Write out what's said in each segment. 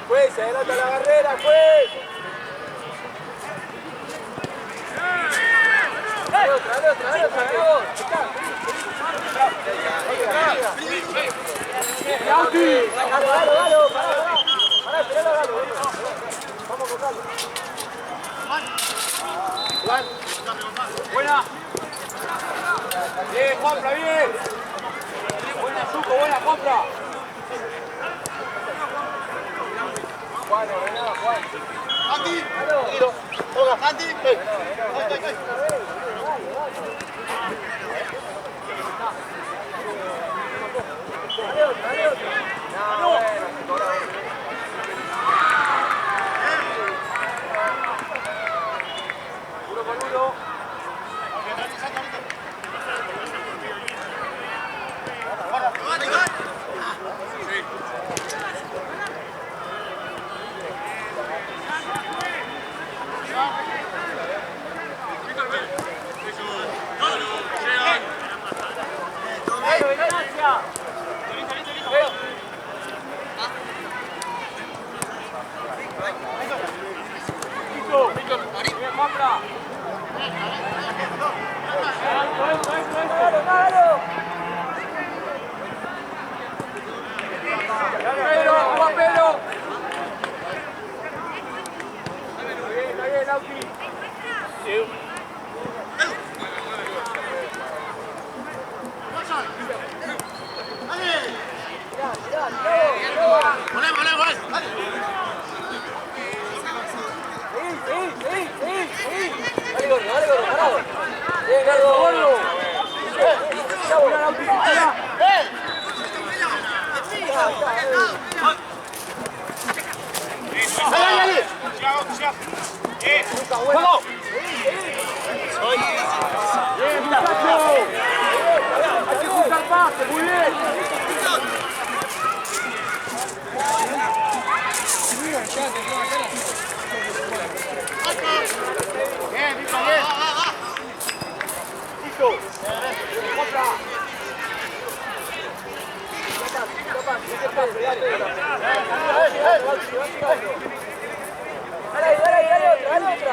Juez, se adelanta la barrera, juez. Dale otra, bravo. Galo, pará, esperalo, Galo. Vamos con Galo. Juan. Buena. Bien, compra, bien. Buena, Zuco, buena compra. Juan, ordenado, Juan. Andy, tiro. Toca, Andy, ven. Dale otra. No, bueno, uno por uno.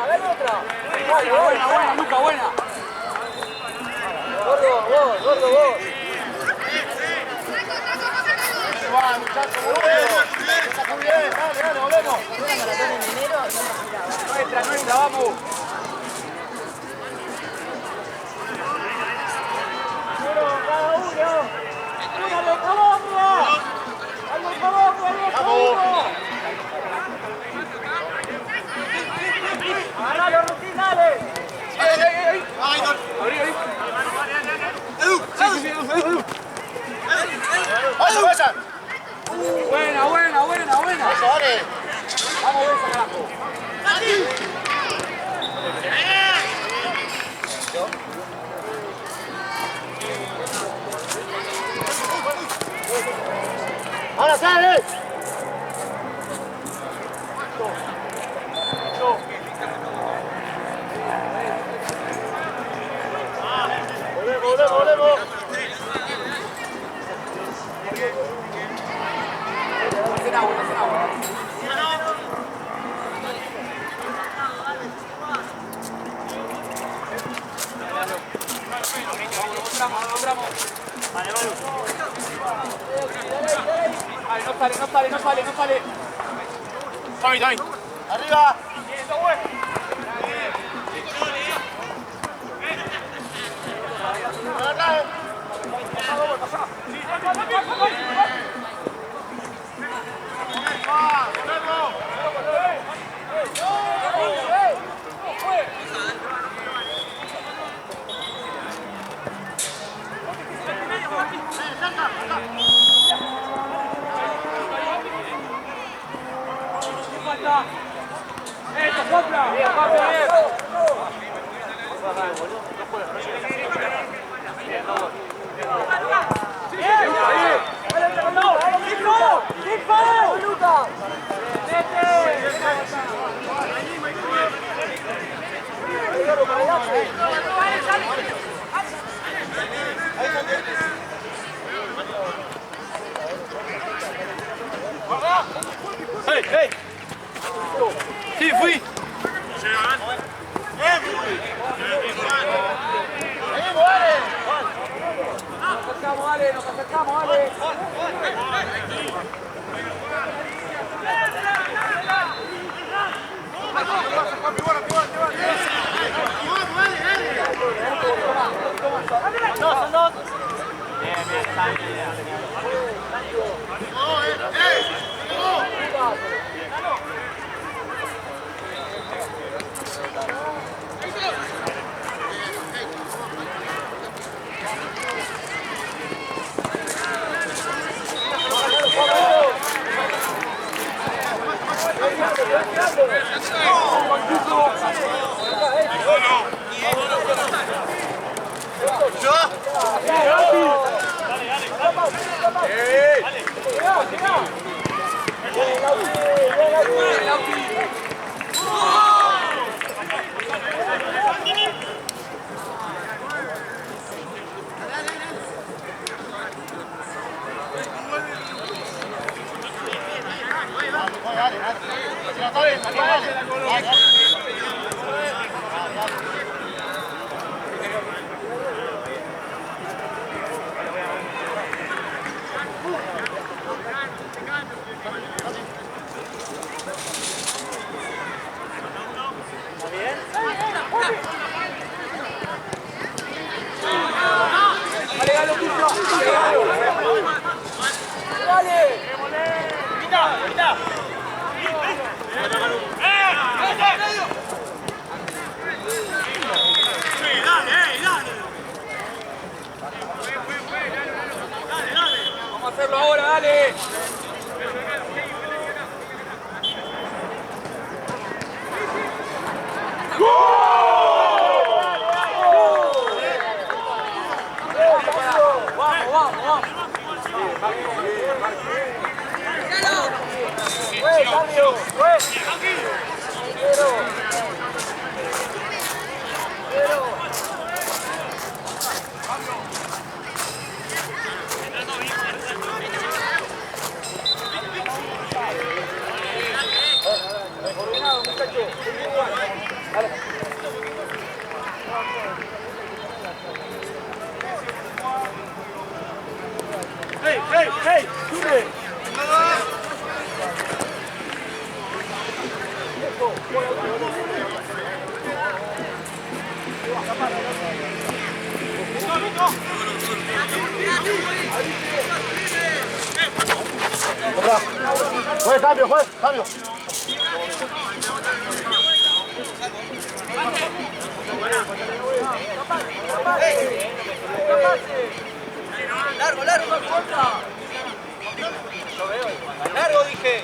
Dale otra. Buena, Luca, buena. Gordo, vos. Va, muchachos, muy bien, dale, volvemos. Nuestra, vamos. Cada uno. ¡Una Colombia! ¡Vamos, Colombia! ¡Agarralo, Rutín, dale! ¡Ahí! ¡Edu! Vamos, Benza, carajo. Ahora sale. Volvemos. Hacen agua. Vamos. Vale, Manu. Vale, no sale. Tommy. Arriba. Hey! Sí, fui. Nos acercamos, Ale. Son dos. Bien, está bien. Vamos a hacerlo ahora, dale. Hey, sube. Juez, cambio. Largo, contra. Largo, dije.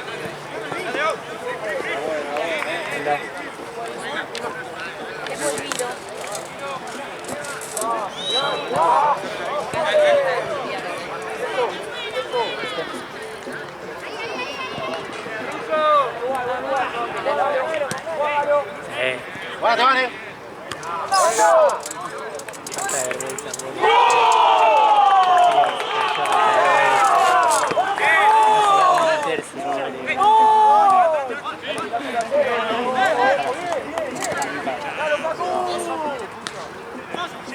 Guárdate, Vane.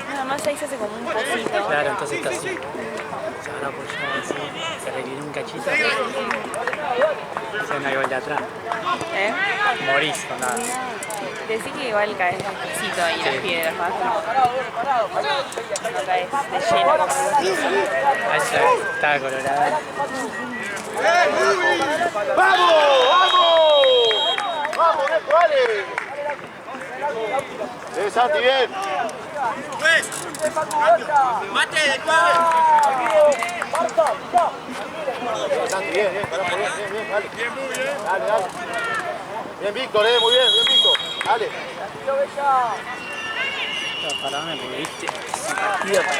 Nada más ahí se hace como un pocito. Claro, entonces está así. Se van a apoyar así, se requiere un cachito. Se van a igual de atrás. ¿Eh? Morís con nada. Decí que igual caes despacito ahí en las piedras, ¿no? No caes de lleno como Ahí está colorada. ¡Vamos! ¡Vamos! ¡Vamos, Neto, dale! Santi, bien. Mate, Santi, bien, bien, carajo, bien, dale. Dale, dale. Bien, Víctor, muy bien, Víctor. Dale. Parame porque viste, es un partido para...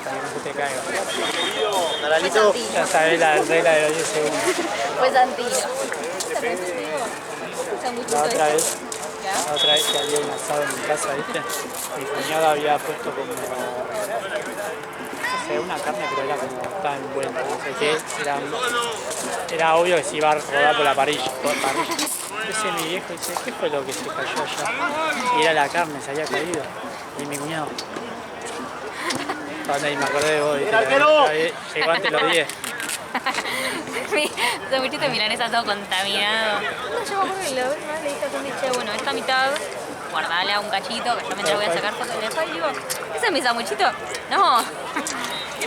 Para que no se te caiga. Naranito. Ya sabés la regla de los 10 segundos. Pues Santino. La otra vez que había un asado en mi casa, ¿viste? Mi cuñado había puesto como... no sé, una carne, pero era como tan buena, no sé qué. Era obvio que se iba a rodar por la parrilla. Entonces mi viejo dice, ¿qué fue lo que se cayó allá? Y era la carne, se había caído. Y mi cuñado... Y me acordé de vos, ¿viste? Llegó antes los 10. Ese muchito milanesa todo contaminado. No, yo me acuerdo que la vez más le dije a Sandy, che, bueno, esta mitad, guardale a un cachito, que yo me la voy a sacar fotos de después y digo, ¿ese es mi sanguchito? No.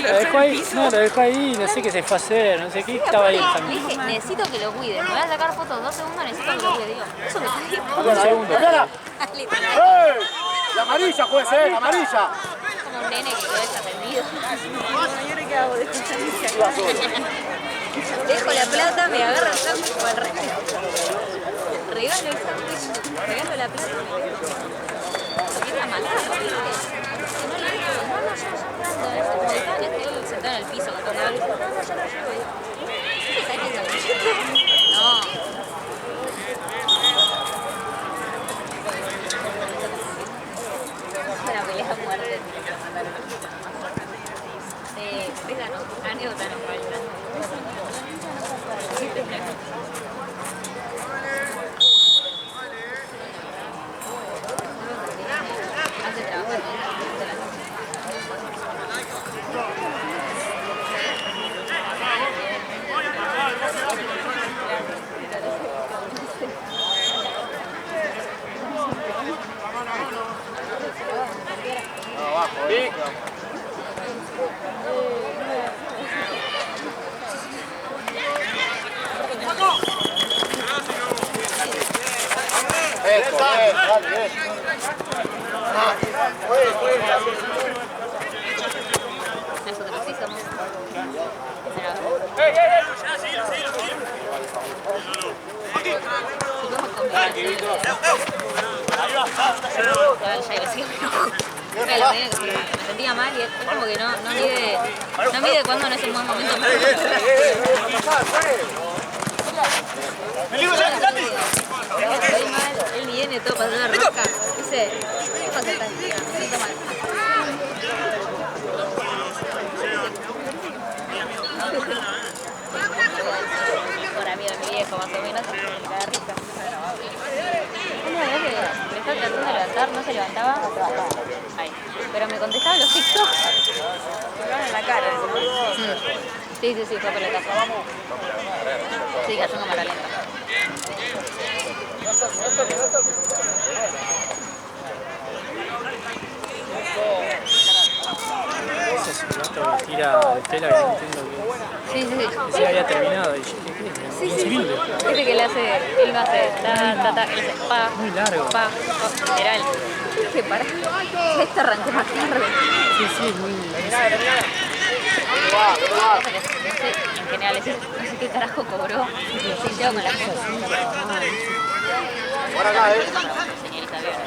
Lo dejó ahí, no, lo dejó ahí, no sé qué se fue a hacer, no sé qué, estaba ahí el Le sanguchito. dije, necesito que lo cuides, me voy a sacar fotos 2 segundos, necesito que lo cuides. Digo, eso me está Un segundo. ¡Espera! literal, ¡Eh! La amarilla puede ser, la amarilla. como un nene que quedó desatendido. Bueno, ¿y ahora qué hago? Dejo la plata, me agarro el sándwich o al revés. Regalo el sándwich, regalo la plata. Lo quiero matar, ¿viste? No le digo, no, yo llorando. Como estaban él sentado en el piso con todo el no, yo lo llevo. ¿Sí te saques el sándwichito? No. Una pelea a muerte. Esa no, anécdota no falta. Hace trabajo. Abajo, Eso, bien, dale, bien. Nosotros sí somos. Me sentía mal y es como que no mide cuándo no es un buen momento. Estoy mal, él viene todo para una roca. Dice, ¿qué pasa? Me siento mal. Por amigo de mi viejo, más o menos, me caga risa. Una vez que me estaba tratando de levantar, no se levantaba. Ahí. Pero me contestaba los TikTok. Me pegaban en la cara. Sí, sí, sí, fue pelotazo. Sí, cayó en cámara lenta. Ese silbato que tira de tela que no entiendo que... Sí, sí, sí. Sí, había terminado y yo dije, ¿qué es? Sí, sí, 15 sí. minutos. Viste que él no hace él hace pa, Muy largo. pa, literal. Dije, pará, este arrancó más tarde. Sí, sí, es muy... No sé, en general, no sé qué carajo cobró. Se lleva con la cosa. Ahora acá, Señorita Leona.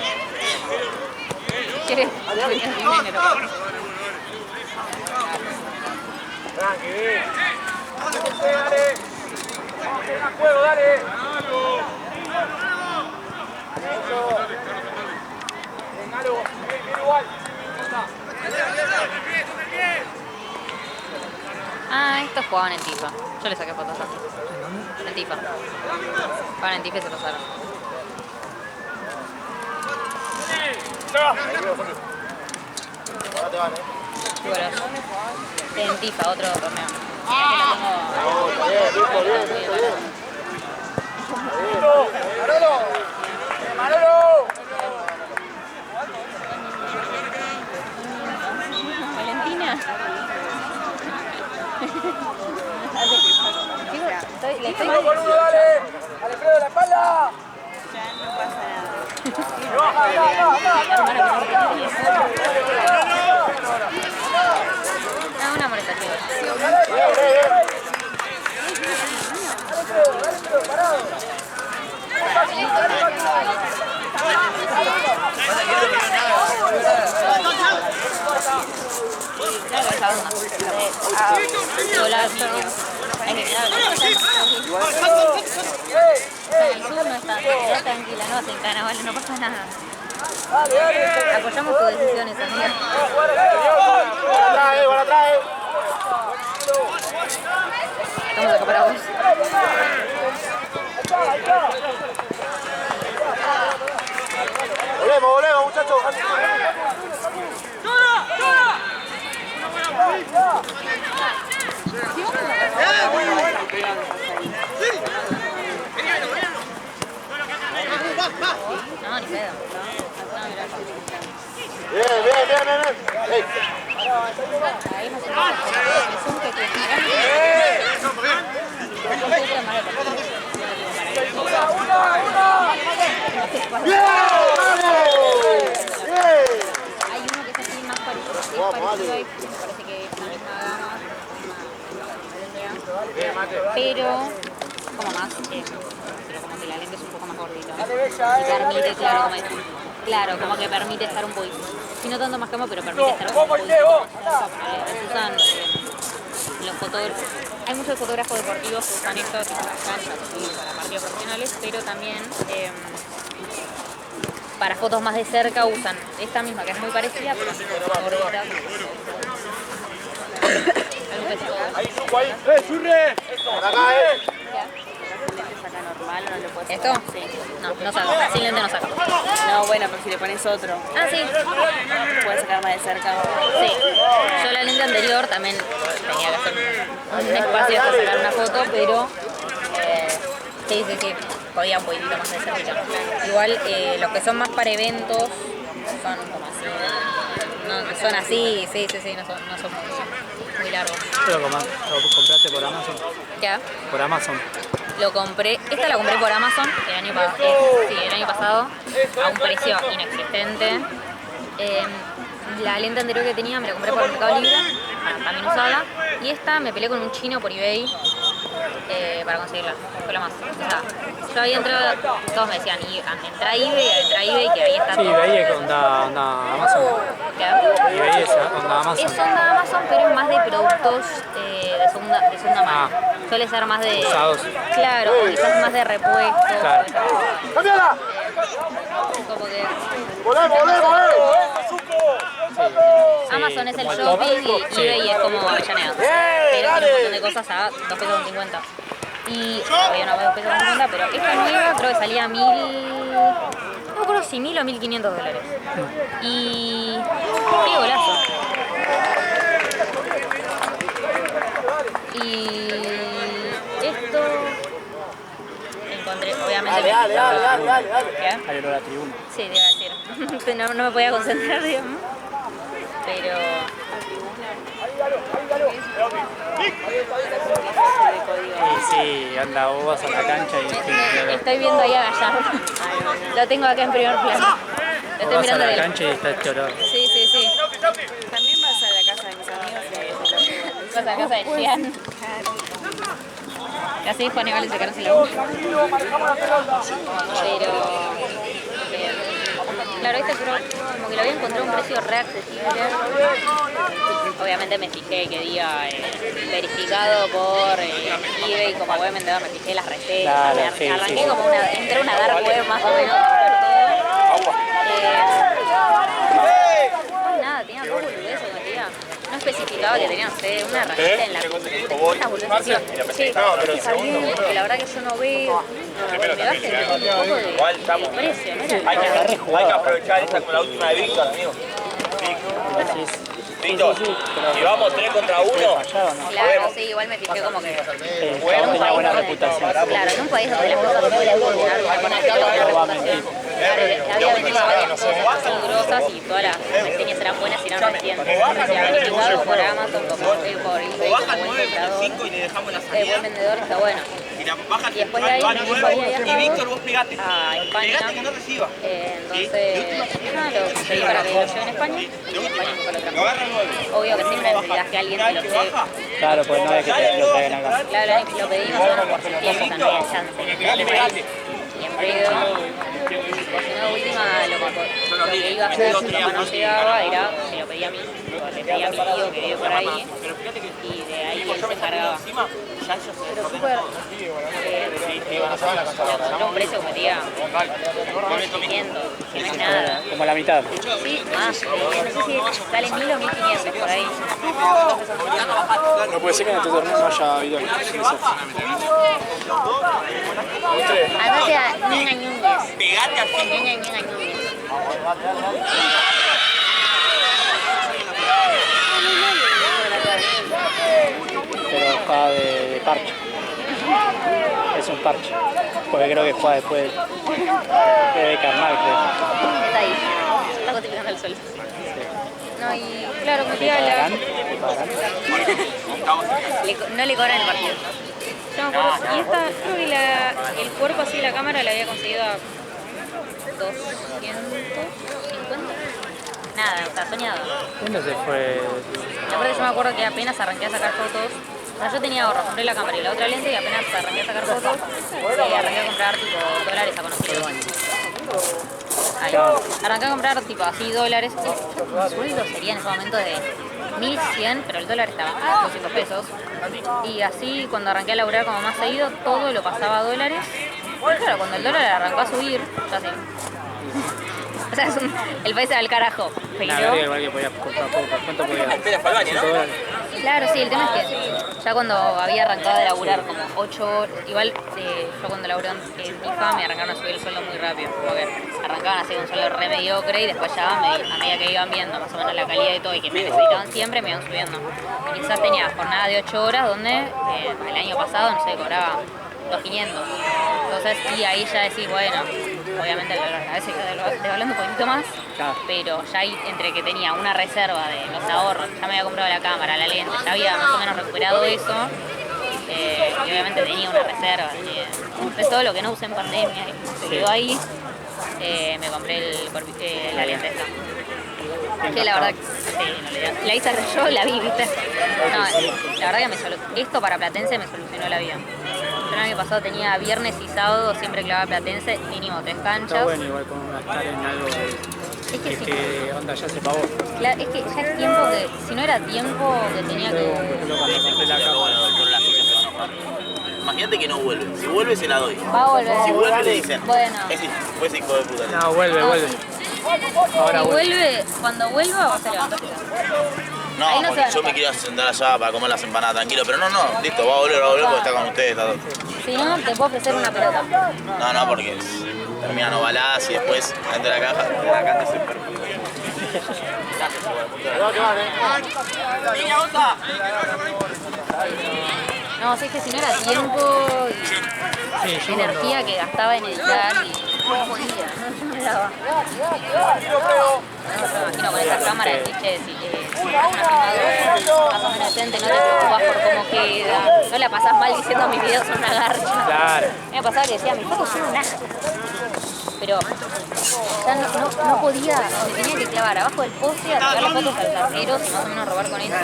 ¿Quieres? Dinero. Tranqui, bien. Dale. Vamos a tener juego, dale. Eso. Vengalo. Bien, igual. Ah, estos jugaban en Tifa. Yo le saqué fotos acá. En Tifa. Jugaban en Tifa y se pasaron. Ahora te van, Bueno, en Tifa, otro torneo. Bien. Manolo. Valentina. Chicos, le estoy... Con uno, dale. Alfredo de la espalda. Ya no pasa nada. Una amonestación. El sur no está tranquila, no hacen carnaval, no pasa nada. Apoyamos tus decisiones, amiga. Para atrás. Estamos acá para vos. Volvemos, muchachos. No, ni pedo. Bien. Ey. Ahí no se nota. Es un que hay uno que es así más parecido a este, me parece que es la misma gama, pero como más, pero como que la lente es un poco más gordita. Y permite, claro, como que permite estar un poquito, si no tanto más cama, pero permite estar un poquito. Usan los fotógrafos, hay muchos fotógrafos deportivos que usan esto, tipo las canchas para partidos profesionales, pero también para fotos más de cerca usan esta misma que es muy parecida, pero así como gordita. Ahí, supo ahí. ¡Churre! Para acá, ¿Saca normal o no lo puedes ¿Esto? Sí. No saca, sin lente no saca. No, bueno, pero si le pones otro, Ah, sí. puedes sacar más de cerca. Sí. Yo la lente anterior también tenía que hacer un espacio para sacar una foto, pero sí. Podía un poquitito más de cerca. Igual los que son más para eventos son como así. No, son así, sí, no son muy largos. ¿Lo compraste por Amazon? ¿Qué? Por Amazon. Lo compré, esta la compré por Amazon el año pasado a un precio inexistente. La lente anterior que tenía me la compré por el Mercado Libre, también usada, y esta me peleé con un chino por eBay para conseguirla, fue lo más. O sea, yo había entrado, todos me decían, entra a eBay, que ahí está Sí, todo. eBay es onda Amazon. ¿Qué? eBay es onda Amazon. Es onda Amazon, pero es más de productos de segunda mano. Suele ser más de... Usados. Claro, o quizás más de repuestos. Claro. ¡Cámbiala! Como que ¡Volvemos! Amazon es el como el shopping top. y eBay es como Avellaneda. Pero tiene un montón de cosas a 2,50 pesos. Y había una 2,50 pesos, pero esta nueva creo que salía 1.000... No me acuerdo si 1.000 o 1.500 dólares. Y... ¡Qué golazo! Y Y esto encontré, obviamente. Dale. ¿Qué? Hay olor a tribuna. Sí, te iba a decir. No me podía concentrar, digamos. Pero. Y sí, anda, vos vas a la cancha y Estoy viendo ahí a Gallardo. Lo tengo acá en primer plano. Lo estoy vas a mirando la de cancha y está este olor. Sí. También vas a la casa de mis amigos y Vas a la casa de Gian. Casi dijo Aníbal y sacarse la boca. Pero. Claro, este pro como que lo había encontrado a un precio re accesible. Obviamente me fijé que diga verificado por eBay, como web vendedor, me fijé las recetas. Claro, sí, Arranqué sí. como entré a una dark web más o menos. Nada, tenía dos boludeces que metía. No especificaba que tenía, no sé, una racita en la esta boludez. Sí, está bien, porque la verdad que yo no veo. Me baje un poco de precio, ¿no? Hay que aprovechar esta como la última de Víctor, amigo. Víctor, si vamos 3 contra 1, Claro, sí, igual me fijé como que. Tenía buena reputación. Claro, en un país donde las cosas no pueden funcionar con el todo, la reputación. Había varias cosas peligrosas y todas las reseñas eran buenas y eran recientes. Verificado por Amazon, como por eBay, como buen comprador, y le dejamos la buen vendedor, está bueno. Y después de ahí y Víctor, vos pegate. a España. Que no reciba. Entonces, nada, lo pedí para que lo lleve en España y en España me lo trajo. Obvio que siempre necesitas que alguien te lo lleve. Claro, pues no es que te lo traigan acá. Claro, lo pedí más o menos por septiembre, o sea, no había chance. Y en pedo. O si no, de última, lo que iba a hacer si papá no llegaba era, se lo pedía a mí, le pedía a mi tío que vive por ahí, y de ahí él se encargaba. Pero súper, era un precio que metía 500, que no es nada. Como la mitad. Sí, más, no sé si sale 1000 o 1500 por ahí. No puede ser que en este torneo no haya habido Andate a Ñuña Ñúñez. Pegate al fin. Ñuña Ñúñez. pero juega de parche. Es un parche. Porque creo que juega después de Carnal, creo. Está ahí. Está justificando el sol. No, y claro, metía ¿Le la... pagarán? ¿Le pagarán? No le cobran el partido. Yo me acuerdo, y esta, creo que el cuerpo así de la cámara la había conseguido a 250. Nada, o sea, soñado. ¿Dónde se fue? La verdad yo me acuerdo que apenas arranqué a sacar fotos. O sea, yo tenía ahorros, compré la cámara y la otra lente y apenas arranqué a sacar fotos, arranqué a comprar tipo dólares a conocer. Ahí. Arranqué a comprar tipo así dólares. Mi sueldo sería en ese momento de 1100, pero el dólar estaba a 200 pesos. Y así cuando arranqué a laburar como más seguido, todo lo pasaba a dólares. Y claro, cuando el dólar arrancó a subir, ya sí. O sea, el país era el carajo. Pero... Nah, igual que podía comprar poco. ¿Cuánto podía? $100. Claro, sí, el tema es que ya cuando había arrancado de laburar como 8 horas, igual yo cuando laburé en FIFA me arrancaron a subir el sueldo muy rápido, como que arrancaban así con un sueldo re mediocre y después ya a medida que iban viendo más o menos la calidad de todo y que me necesitaban siempre, me iban subiendo. Y quizás tenía jornada de 8 horas donde el año pasado, no sé, cobraba 2.500. Entonces, y ahí ya decís, bueno, obviamente a veces devaluando un poquito más, pero ya ahí entre que tenía una reserva de los ahorros, ya me había comprado la cámara, la lente, ya había más o menos recuperado eso, y obviamente tenía una reserva. Entonces todo lo que no usé en pandemia se quedó ahí, me compré la lente esta. Que la verdad, sí, la hice yo, la vi, ¿viste? No, la verdad que esto para Platense me solucionó la vida. Yo el año pasado tenía viernes y sábado, siempre clavaba Platense, mínimo 3 canchas. Está bueno igual como gastar en algo que onda ya se pagó. Claro, es que ya es tiempo que, si no era tiempo que tenía que... Imagínate que no vuelve. Si vuelve, se la doy. Va a volver. Si vuelve, le dicen. Bueno. Fue ese hijo de puta. No, vuelve. Ahora Si vuelve. vuelve, cuando vuelva vas a levantar. No, Ahí no porque se va a yo me notar. quiero sentar allá para comer las empanadas tranquilo, pero no, listo, va a volver porque está con ustedes. Si no, te puedo ofrecer una pelota. No, porque terminan ovaladas y después dentro de la caja se perjudica. Niña, No, sí, es que si no era tiempo Sí, y yo energía que gastaba en editar y no podía, no me daba. No, me imagino con esa cámara de che, si es una filmadora más o menos decente, no te preocupas por cómo queda, no la pasás mal diciendo mis videos son una garcha. Claro. A mí me pasaba que decía, mis fotos son un asco. Pero ya no podía, me tenía que clavar abajo del poste a sacar las fotos al cartero, si más o menos robar con eso.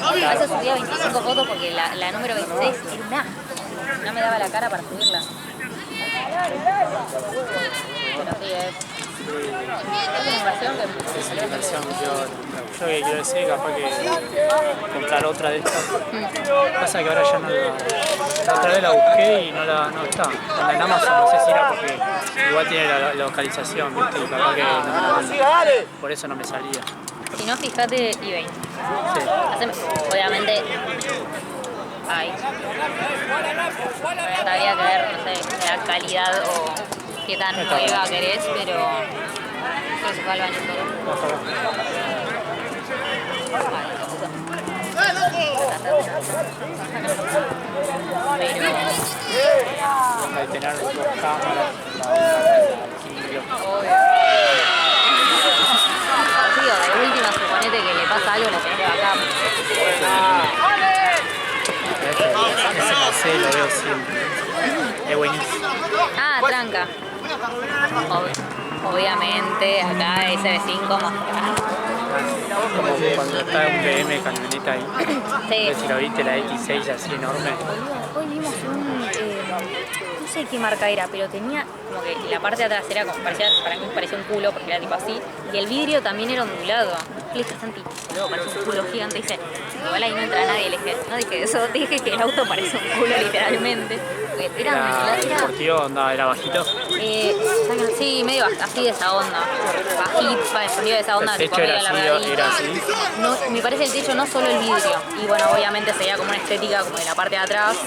A veces subía 25 fotos porque la número 26 era un asco. No me daba la cara para subirla. Pero sí, es una inversión que me Es salió una inversión. bastante Yo que quiero decir, capaz que comprar otra de estas. Pasa que ahora ya no la otra vez la busqué y no está. En Amazon no sé si era porque igual tiene la localización, ¿viste? Y capaz que por eso no me salía. bien. Si no, fíjate eBay. Sí. Obviamente, hay. Habría que ver, no sé, la calidad o qué tan nueva querés, pero creo que se fue al baño todo. Pero Hay que tener dos cámaras, digo, de última, suponete que le pasa algo, le tenés que bajar. ese no sé, lo veo siempre. Es buenísimo. Ah, tranca. Obviamente, acá SB5 más. Como cuando está un BM camioneta ahí. Sí. No sé si lo viste, la X6 así enorme. Hoy vimos no sé qué marca era, pero tenía como que la parte de atrás era como, para mí parecía un culo, porque era tipo así, y el vidrio también era ondulado. Le dije, Santi, luego parece un culo gigante, y dice, igual ahí no entra nadie, le dije, no dije eso, dije que el auto parece un culo literalmente. Porque Era deportivo, onda, era bajito. sí, medio así de esa onda, bajito, el sonido de esa onda, El tipo techo medio era así, alargadito. era así. No, me parece el techo no solo el vidrio, y bueno, obviamente sería como una estética como de la parte de atrás,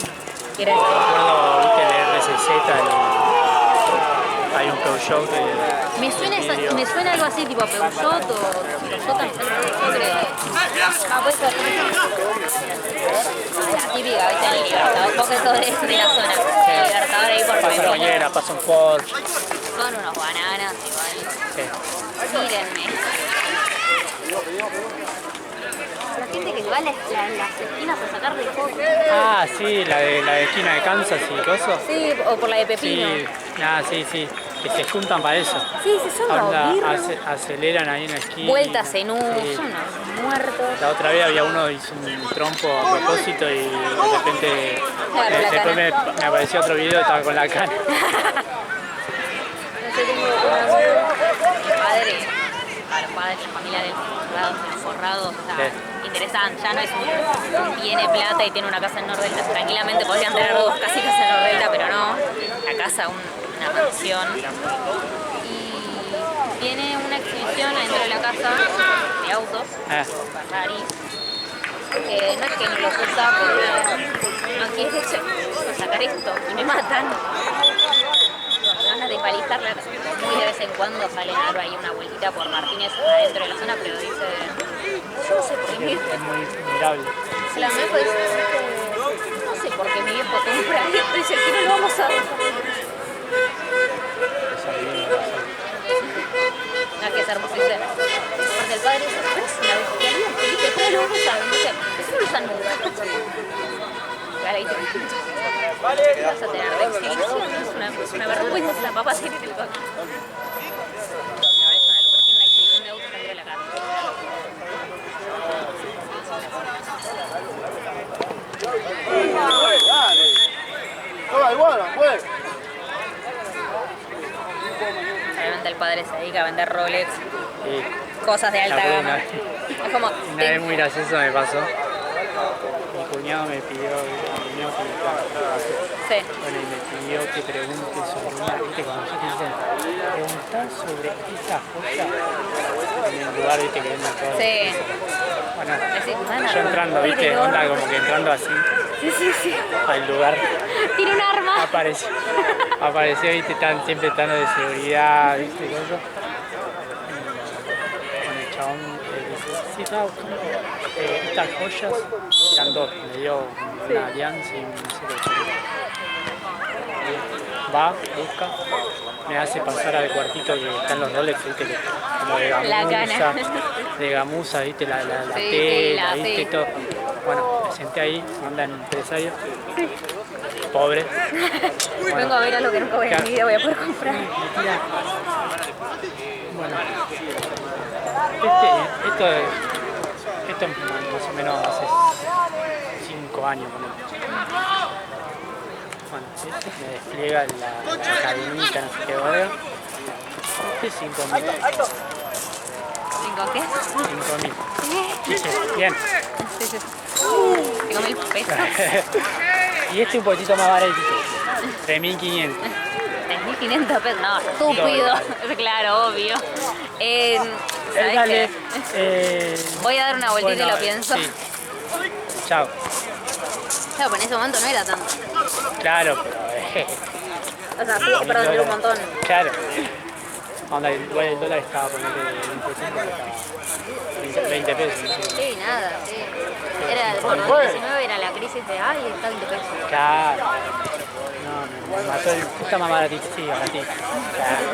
que era Recuerdo, viste, el RCZ, hay un Peugeot que... me suena algo así, tipo Peugeot o Toyota, no creo. Ah, puede ser. La típica, viste, el Libertador, porque eso de la zona. El Libertador ahí por Pasa una bañera, pasa un Porsche. Son unos bananas igual. Sí. Mírenme. La gente que va a las esquinas para sacarle fotos. Ah, sí, la de esquina de Kansas y cosas. Sí, o por la de Pepino. Sí, sí, que se juntan para eso. Sí, son Onda, los birros. aceleran ahí en la esquina. Vueltas en U, Sí. son unos muertos. La otra vez había uno que hizo un trompo a propósito y de repente Claro, la después cana. me apareció otro video, estaba con la cana. Yo tengo un amigo, mi padre, a los padres de la familia de los forrados, o sea, interesan, ya no es tiene plata y tiene una casa en Nordelta, tranquilamente podrían tener dos casi casas en Nordelta, pero no, la casa, una mansión, y tiene una exhibición adentro de la casa de autos, Ferrari, que no es que no los usa porque no quiere sacar esto y me matan. De palizarla, muy de vez en cuando salen algo ahí una vueltita por Martínez adentro de la zona, pero dice, yo no sé por qué mi viejo, Es muy mirable. la viejo dice, no sé por qué mi viejo compra esto, dice, si no lo vamos a ver. No es que es hermoso, dice, aparte el padre dice, pero es una bestialidad, que dice, pero lo vamos a ver, dice, eso no lo usan nunca. Y ahora dice, ¿qué vas a tener de exhibición? Es una vergüenza, papá, tiene el coche. No, es una locura, tiene una exhibición de autos dentro de la casa. Dale. Toma, igual, pues. Obviamente el padre se dedica a vender Rolex, Sí. cosas de alta La gama. una- Es como, Una vez muy gracioso me pasó. Mi cuñado me pidió, sí. bueno, y me pidió que pregunte sobre una, viste, cuando ya te dicen, preguntar sobre esta cosa en el lugar, viste, que venden todo. Sí. Bueno, Decís, "Mana, yo entrando, viste, pobre onda gordo". como que entrando así Sí. al lugar, Tiene un arma. apareció, viste, siempre estando de seguridad, viste, cosas. Con el chabón dice, sí, estaba buscando estas joyas eran dos, me dio una alianza y no sé qué. Va, busca, me hace pasar al cuartito que están los Rolex, ¿viste? Como de gamuza, ¿viste? La Sí, tela, sí. ¿viste? Todo. Bueno, me senté ahí, mandan empresario, pobre. Vengo a ver a lo que nunca voy a en mi vida voy a poder comprar. Bueno, esto es más o menos hace 5 años. Bueno, me despliega la cadenita, no sé qué, ¿verdad? Este 5.000. ¿Cinco qué? 5.000. Bien. Sí, sí. 5.000 pesos. Y este un poquitito más baratito. 3.500. 3.500 pesos. No, estúpido. Claro, obvio. ¿Sabes Dale. qué? Voy a dar una vueltita y lo pienso. Sí. Chao. Claro, pero en ese momento no era tanto. Claro, pero... O sea, sí, perdón, era un montón. Claro. Onda, igual el dólar estaba por 20 pesos. ¿No? Sí, nada, sí. Era, por 2019 era la crisis de, ay, está 20 pesos. Claro. No, me mató el... Está más baratito, sí, baratito. Claro.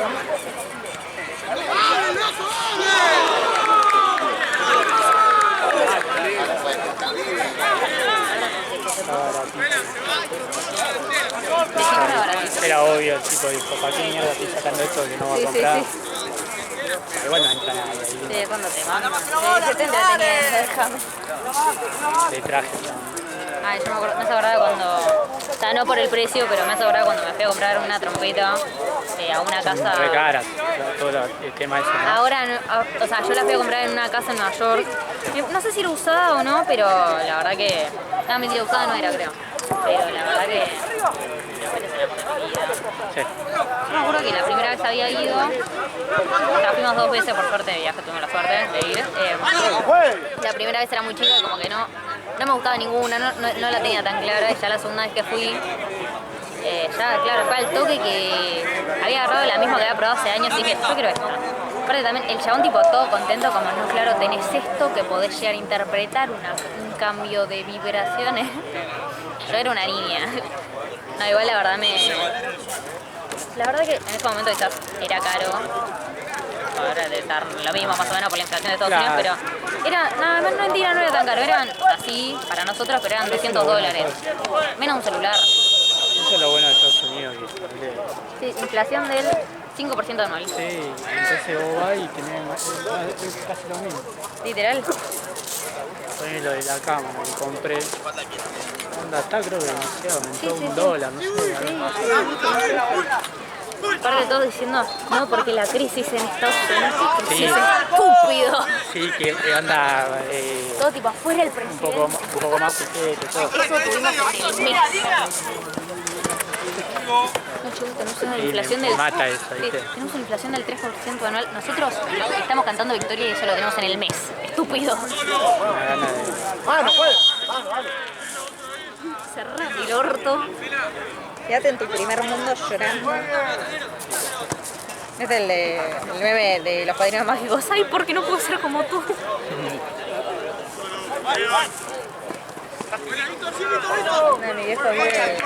Era obvio, el tipo dijo, ¿para qué mierda estoy sacando esto que no voy a comprar? Sí. Pero bueno, entra nadie ahí. Sí, cuando te mandan. Sí, se te entreteniendo, déjame. De traje. Ay, yo me acuerdo, me hace acordar cuando, o sea, no por el precio, pero me hace acordar cuando me fui a comprar una trompeta a una casa. Re caras, todo el tema ese, ¿no? Ahora, o sea, yo la fui a comprar en una casa en Nueva York. No sé si era usada o no, pero la verdad que, no, mentira, usada no era, creo. Pero la verdad que, Sí. yo me acuerdo que la primera vez había ido, o sea, fuimos 2 veces, por suerte de viaje, tuvimos la suerte de ir. La primera vez era muy chica, como que no me gustaba ninguna, no la tenía tan clara, y ya la segunda vez que fui, ya, claro, fue al toque que había agarrado la misma que había probado hace años y dije, yo quiero esta. Aparte también, el chabón tipo todo contento, como no, claro, tenés esto que podés llegar a interpretar un cambio de vibraciones. Yo era una niña. No, igual la verdad la verdad que en ese momento quizás era caro. Ahora debe estar lo mismo más o menos por la inflación de Estados Unidos, pero era, no era tan caro, eran así para nosotros, pero eran $200. Menos un celular. Eso es lo bueno de Estados Unidos, que Sí, inflación del 5% anual. sí, entonces vos vas y tenés es casi lo mismo. Literal. Poné lo de la cámara que compré. Onda, está creo que demasiado, aumentó $1, no sé. Aparte todos diciendo, no, porque la crisis en Estados Unidos Sí. es estúpido. Sí, que anda Todo tipo afuera el un presidente. poco más piquete, todo. Eso tuvimos en el mes. No, chicos, tenemos una Sí, inflación me del... mata eso, Sí, ¿viste? tenemos una inflación del 3% anual. Nosotros estamos cantando victoria y eso lo tenemos en el mes. Estúpido. Una gana de... Mano, pues. Mano. Cerrate el orto. Quédate en tu primer mundo llorando. Es el meme de los padrinos mágicos. Ay, ¿por qué no puedo ser como tú? No, mi viejo vive.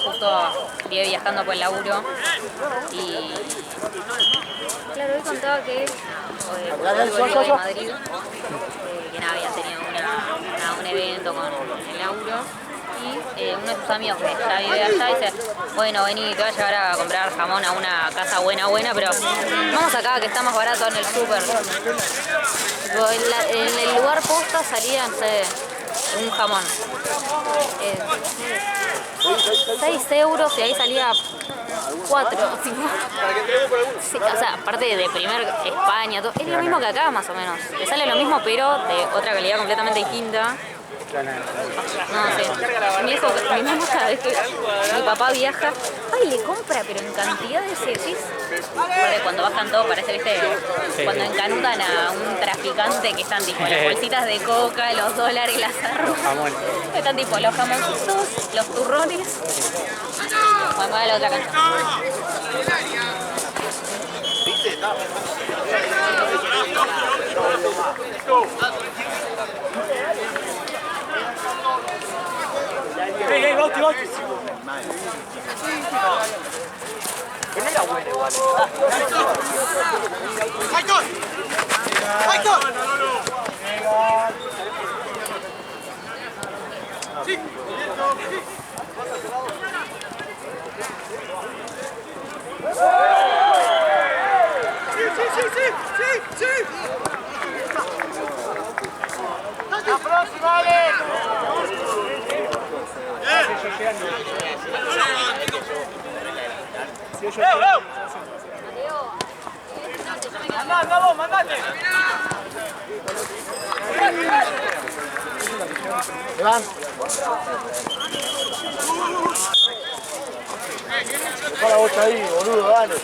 Justo vive viajando por el laburo y claro, él contaba que volvió de Madrid, que nada, había tenido un evento con el laburo y uno de sus amigos que ya vive allá dice, bueno, vení, te voy a llevar a comprar jamón a una casa buena, pero vamos acá que está más barato en el súper. En el lugar posta salía, no sé, un jamón. 6 euros y ahí salía 4 o 5. Sí, o sea, aparte de primer España, todo, es lo mismo que acá más o menos. Le sale lo mismo pero de otra calidad completamente distinta. No, sí. Mi mamá cada vez que mi papá viaja, ay, le compra, pero en cantidades decís. Porque cuando bajan todo parece, viste, cuando encanutan a un traficante que están tipo las bolsitas de coca, los dólares, las armas. Están tipo los jamoncitos, los turrones. Vamos a la otra cancha. ¿Viste? Bauti, Bauti. Pero era bueno igual. ¡La próxima, Ale! Anda vos, mandate. Iván. Deja la bocha ahí, boludo, dale.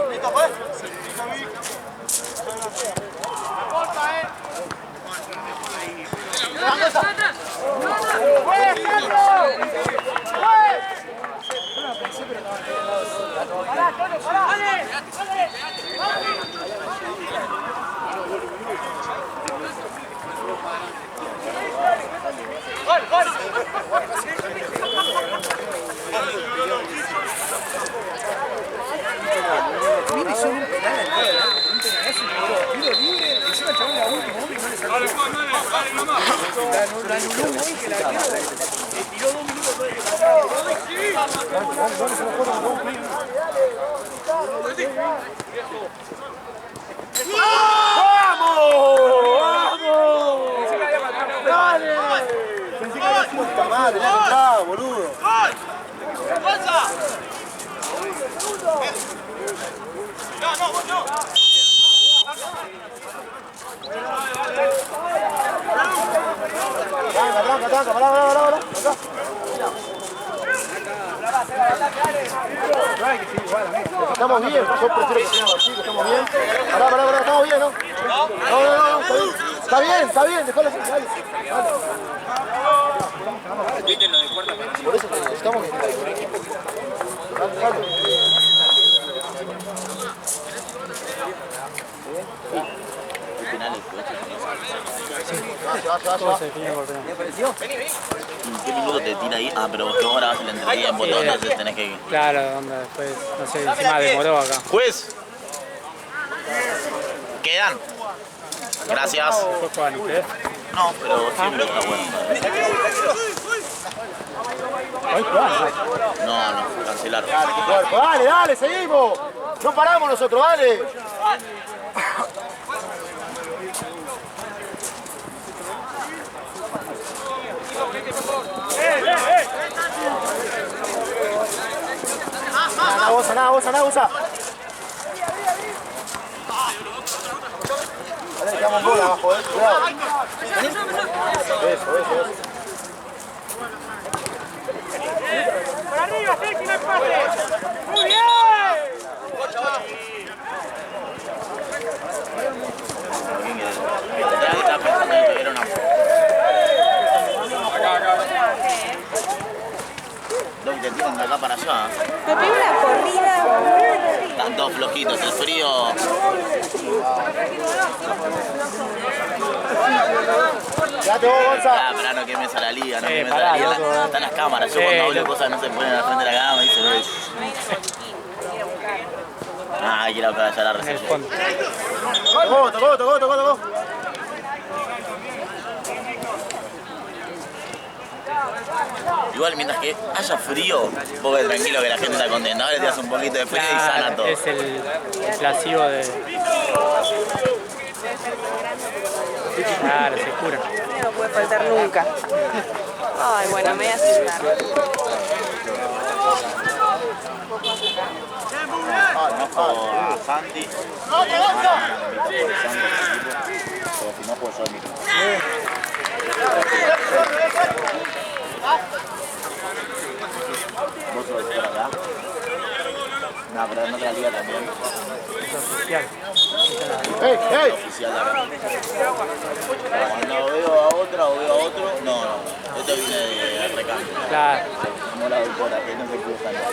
Listo, pues. Mire, son un penal al lado. Un penalazo y tiro libre. Encima el chabón la última y no le salió. La anuló un gol que la tiró. Le tiró 2 minutos después de que pasara. ¡Vamos! ¡Dale! Pensé que había sido puta madre, la entrada, boludo. No, vos no. Tranca, pará. Estamos bien, yo prefiero que sean así, que estamos bien. Pará, estamos bien, ¿no? No, está bien, dejalo así, dale. Por eso necesitamos que dale. Todo se define por penal. ¿Qué minuto te tira ahí? Ah, pero vos que vos grabás el entretiempo, entonces tenés que... Claro, onda, después, no sé, encima demoró acá. Juez. Quedan. Gracias. Después juegan ustedes. No, pero siempre está bueno. Hoy juegan, ¿no? No, cancelaron. Dale, seguimos. No paramos nosotros, dale. Nada, goza. Ahora dejamos bola abajo, cuidado. Eso. Por arriba, Sergio, no pase. Muy bien. Estaba pensando en que era una... Lo que te tiran de acá para allá. Me pegó una corrida. Están todos flojitos, el frío... Quédate vos, Gonza. Pará, no quemes a la liga, no quemes a pará, la liga. loco. Están las cámaras, yo cuando hablo cosas no se ponen al frente de la cámara y se ve... Ah, hay que ir a allá a la En el recepción. fondo. Tocó. Igual mientras que haya frío, vos ves tranquilo que la gente está contenta. Ahora le tiras un poquito de frío y sana todo. Es el placebo de... Claro, se cura. No puede faltar nunca. Ay, bueno, me voy a sentar. Conozco a Santi. Pero si no, pues yo mismo. ¿Vos sos de acá? en otra liga también. Es oficial. Oficial también. Cuando veo a otra o veo a otro, no. Esto viene de recambio. Claro. Como la doctora, que no se puede sacar.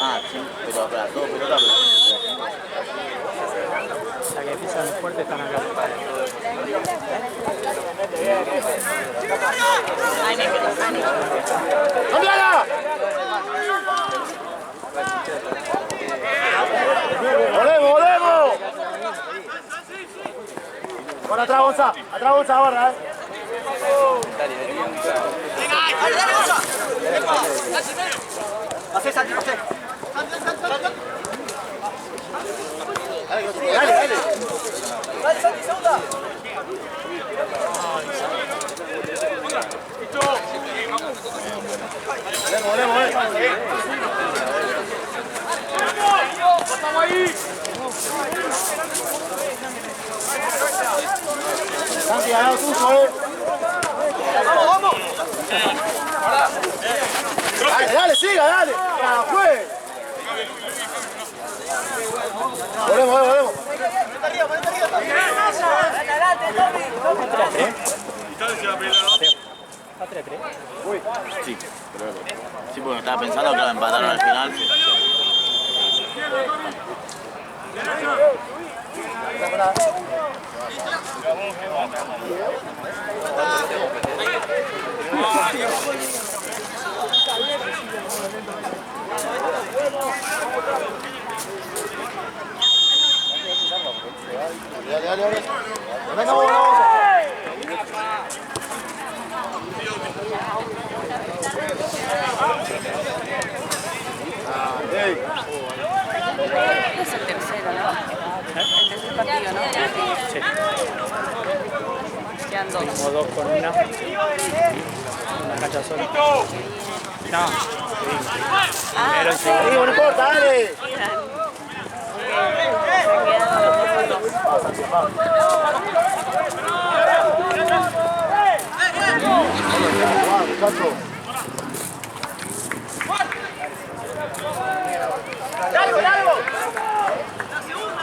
Ah, sí, pero para todo pelota, pero... La que pisan fuerte están acá. ¡Cambiala! ¡Volemos, volemos! Por atrás, Gonza ahora, Hacé, Santi, hacé. Dale. Dale, Santi, segunda. Volemos. ¡Estamos ahí! Santi, ganado tuyo, ¡Vamos! Dale, siga, dale. ¡Fue! Volemos. Ponete arriba. ¿A 3-3? Sí, creo que... Sí, porque estaba pensando que lo empataron al final. Dale. Venga, vamos. Es el tercero, ¿no? El tercer partido, ¿no? Sí. Quedan dos. Como 2 con una. Una cancha sola. No. Primero y segundo. No importa, dale. Muchacho. ¡Largo! La segunda,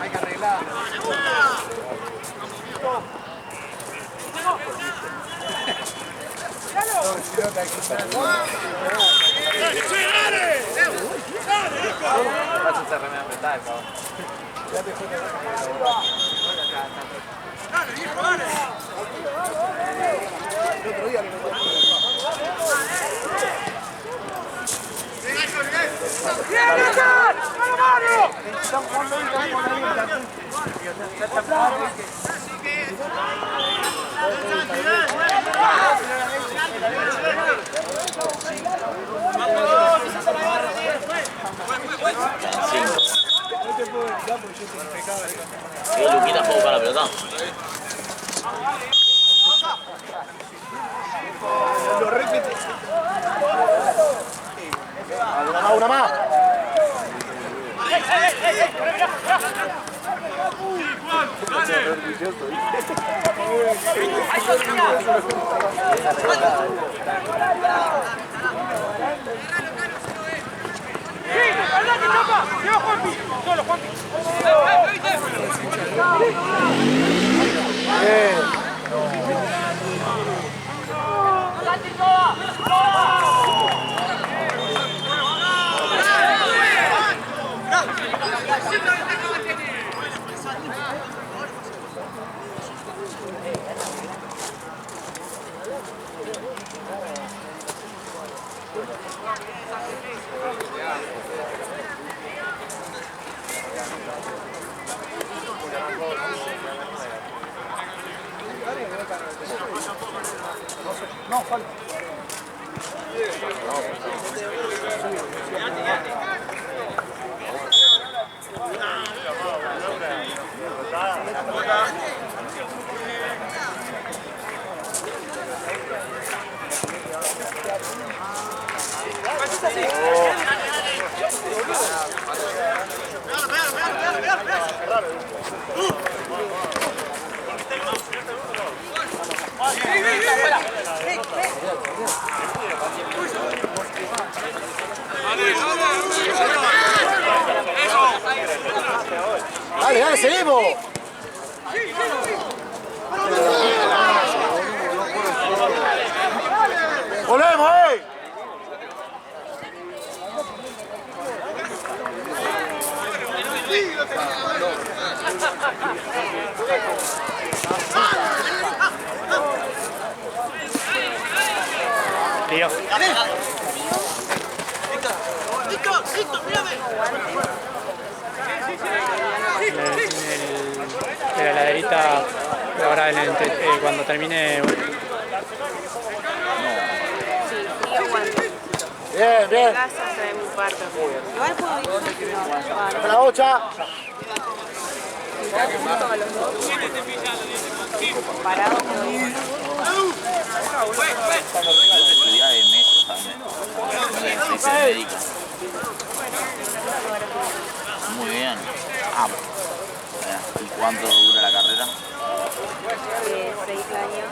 Hay que arreglar. Luquita jugó para la pelota. Una más. No, falta. Dale, dale, seguimos. ¡Volvemos, Lío. De la heladerita, ahora cuando termine. Sí, frío guante. Bien, bien. Casa traemos un par también. Igual puedo ir. No, La bocha. todos los dos. Parados. Vos estudiás de metro también. No se médica. Muy bien. Ah, ¿y cuánto dura la carrera? 6 años.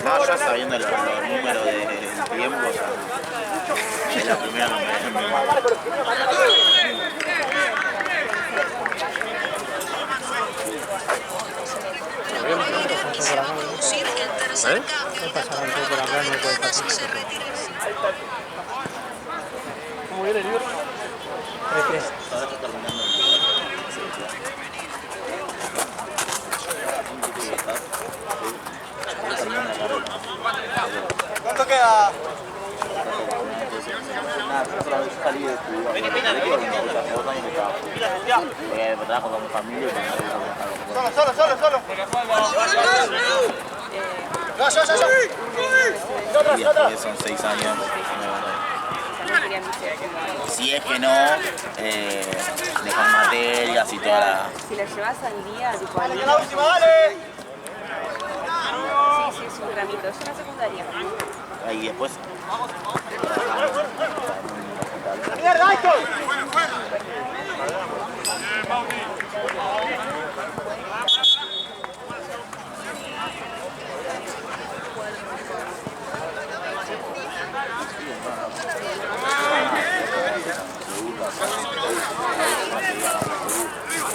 No, ya sabiendo los números de tiempo, ya es la primera que me mata. ¿Cómo viene el libro? 3-3. ¿Cuánto queda? Salí de trabajo con mi familia. Solo. Y después son 6 años. Si es que no, dejan materias y toda la... Si la llevas al día, tipo al día. ¡La última, dale! Sí, es un gramito. Es una secundaria. Y después... ¡Mierda, Aitor!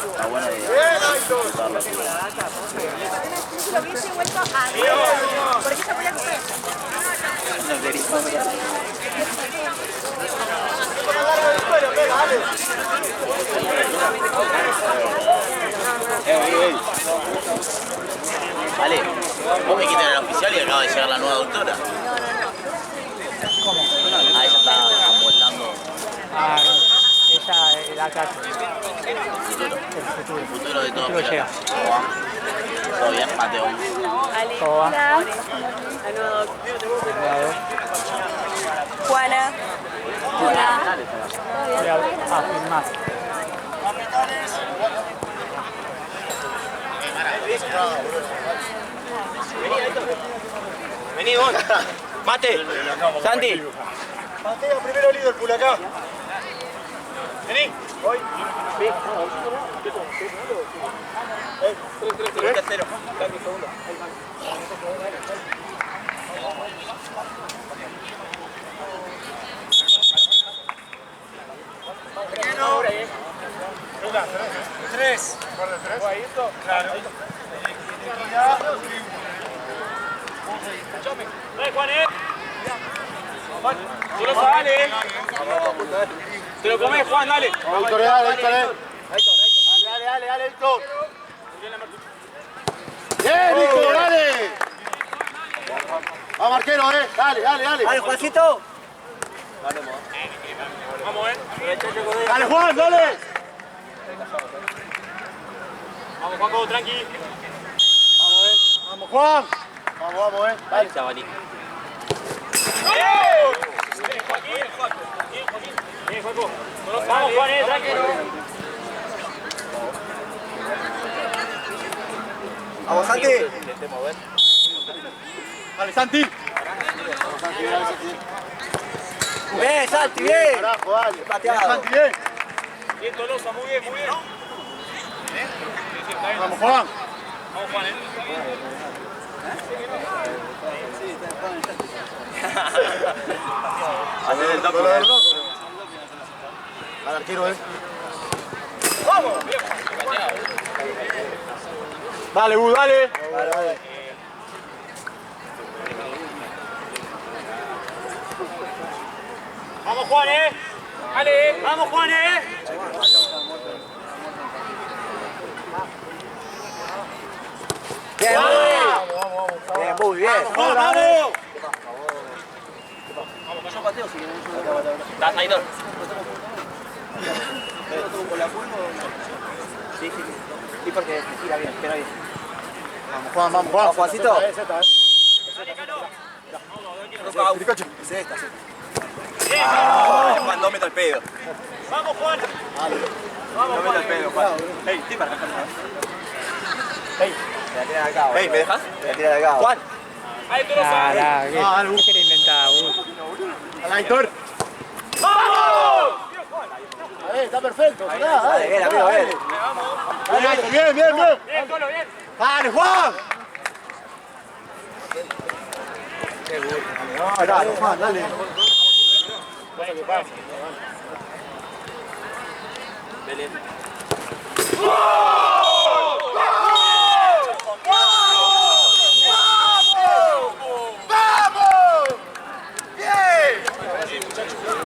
Está bueno de disfrutarlo. Lo hubiese vuelto a porque esa fue la que Vale, vos me quitan el oficial y acaba de llegar la nueva doctora. ¿Cómo? Ah, ella está amoldando Ah, no. Ella es la casa. el futuro de todo. El futuro llega. ¿Cómo va? ¿Todo bien, Mateo? Ale. ¿Cómo va? La nueva doc. Juana. Voy a filmar. Vení, vos. Mate. Santi. Mateo, primero Liverpool acá. Vení. Voy. Tercero. Tres. Claro. Juan, solo sale. Te lo comes, Juan, dale. Víctor, dale. Dale, Víctor. Bien, Víctor, dale. Vamos, arquero, Dale. Dale, Juancito. Vamos, Dale, Juan, dale. Vamos, Juanco, tranqui. Vamos, Juan. Vamos, Dale, chavalín. Bien, Juanco. Vamos, Juan, tranquilo. Vamos, Santi. Dale, Santi. Bien, Santi, bien. Carajo, dale. Pateado. Santi, bien. Bien, Tolosa, muy bien. Vamos, Juan. Vamos, Juan, Hacer el toque. Al arquero, Dale, Bu, dale. Vamos, Juan, Dale, vamos, Juan, Bien, bien, muy bien. ¡Vamos! Das, Aitor. Sí, porque tira bien, tira bien. Vamos, Juan, vamos, Juan. Juancito. Es esta, sí. Juan, 2 metros al pedo. ¡Vamos, Juan! Vamos, 2 metros al pedo, Juan. Ey, estoy para acá. Ey, Me la tiran de acá. ¿me dejas? Me la tiran de acá. Juan. Ahí tú lo sabes. ¿Qué quiere inventar? Al Aitor. ¡Vamos! Está perfecto. Dale, bien, amigo, bien. Dale, Aitor, bien, bien, bien. Bien, Colo, bien. Dale, Juan. Dale, Juan, dale. Belén. ¡Gol!